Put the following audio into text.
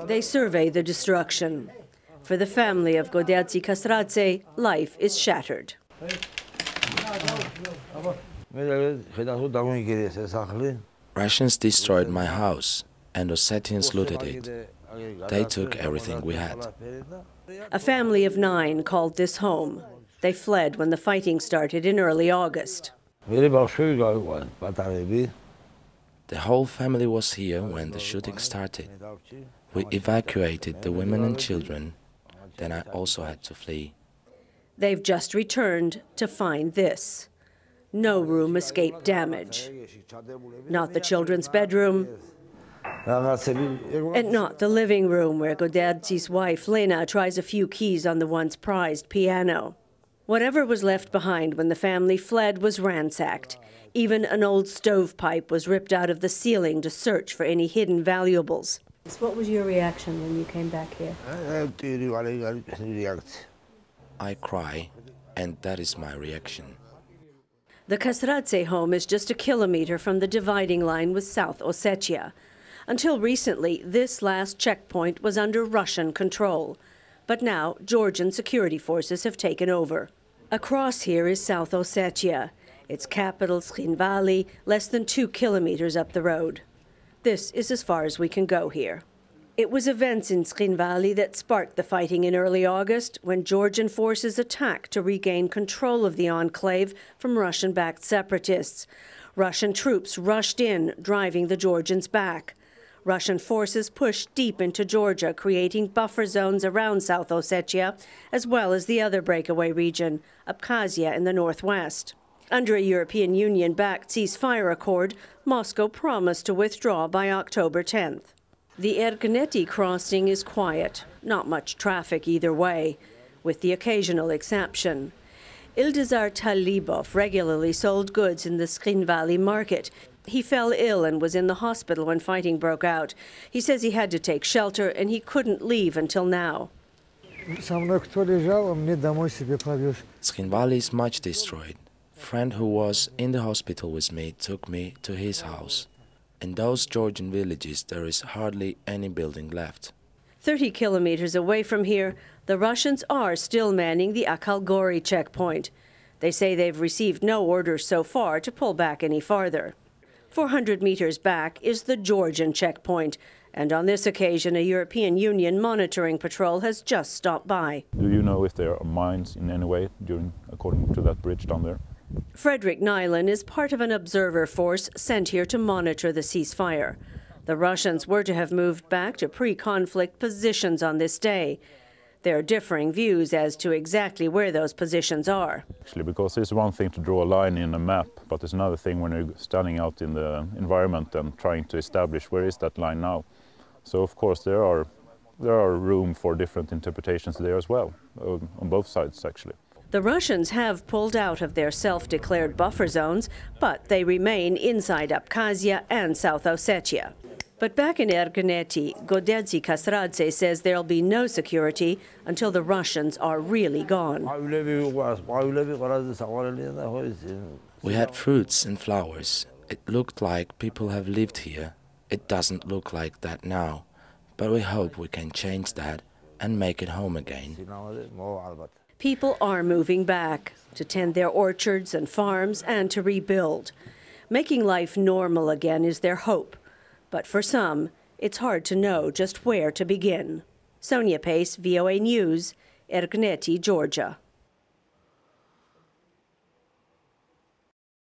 They survey the destruction. For the family of Georgian Kastradze, life is shattered. Russians destroyed my house, and Ossetians looted it. They took everything we had. A family of 9 called this home. They fled when the fighting started in early August. The whole family was here when the shooting started. We evacuated the women and children. Then I also had to flee. They've just returned to find this. No room escaped damage. Not the children's bedroom, and not the living room where Georgi's wife Lena tries a few keys on the once prized piano. Whatever was left behind when the family fled was ransacked. Even an old stovepipe was ripped out of the ceiling to search for any hidden valuables. What was your reaction when you came back here? I cry, and that is my reaction. The Kastradze home is just a kilometer from the dividing line with South Ossetia. Until recently, this last checkpoint was under Russian control. But now, Georgian security forces have taken over. Across here is South Ossetia. Its capital, Tskhinvali, less than 2 kilometers up the road. This is as far as we can go here. It was events in Tskhinvali that sparked the fighting in early August when Georgian forces attacked to regain control of the enclave from Russian-backed separatists. Russian troops rushed in, driving the Georgians back. Russian forces pushed deep into Georgia, creating buffer zones around South Ossetia, as well as the other breakaway region, Abkhazia in the northwest. Under a European Union-backed ceasefire accord, Moscow promised to withdraw by October 10th. The Ergneti crossing is quiet, not much traffic either way, with the occasional exception. Ildizar Talibov regularly sold goods in the Tskhinvali market. He fell ill and was in the hospital when fighting broke out. He says he had to take shelter and he couldn't leave until now. Tskhinvali is much destroyed. A friend who was in the hospital with me took me to his house. In those Georgian villages, there is hardly any building left. 30 kilometers away from here, the Russians are still manning the Akhalgori checkpoint. They say they've received no orders so far to pull back any farther. 400 meters back is the Georgian checkpoint, and on this occasion a European Union monitoring patrol has just stopped by. Do you know if there are mines in any way according to that bridge down there? Frederick Nyland is part of an observer force sent here to monitor the ceasefire. The Russians were to have moved back to pre-conflict positions on this day. There are differing views as to exactly where those positions are. Actually, because it's one thing to draw a line in a map, but it's another thing when you're standing out in the environment and trying to establish where is that line now. So, of course, there are room for different interpretations there as well, on both sides, actually. The Russians have pulled out of their self-declared buffer zones, but they remain inside Abkhazia and South Ossetia. But back in Ergneti-ee, Georgian Kastradze says there'll be no security until the Russians are really gone. We had fruits and flowers. It looked like people have lived here. It doesn't look like that now, but we hope we can change that and make it home again. People are moving back to tend their orchards and farms and to rebuild. Making life normal again is their hope. But for some, it's hard to know just where to begin. Sonja Pace, VOA News, Ergneti, Georgia.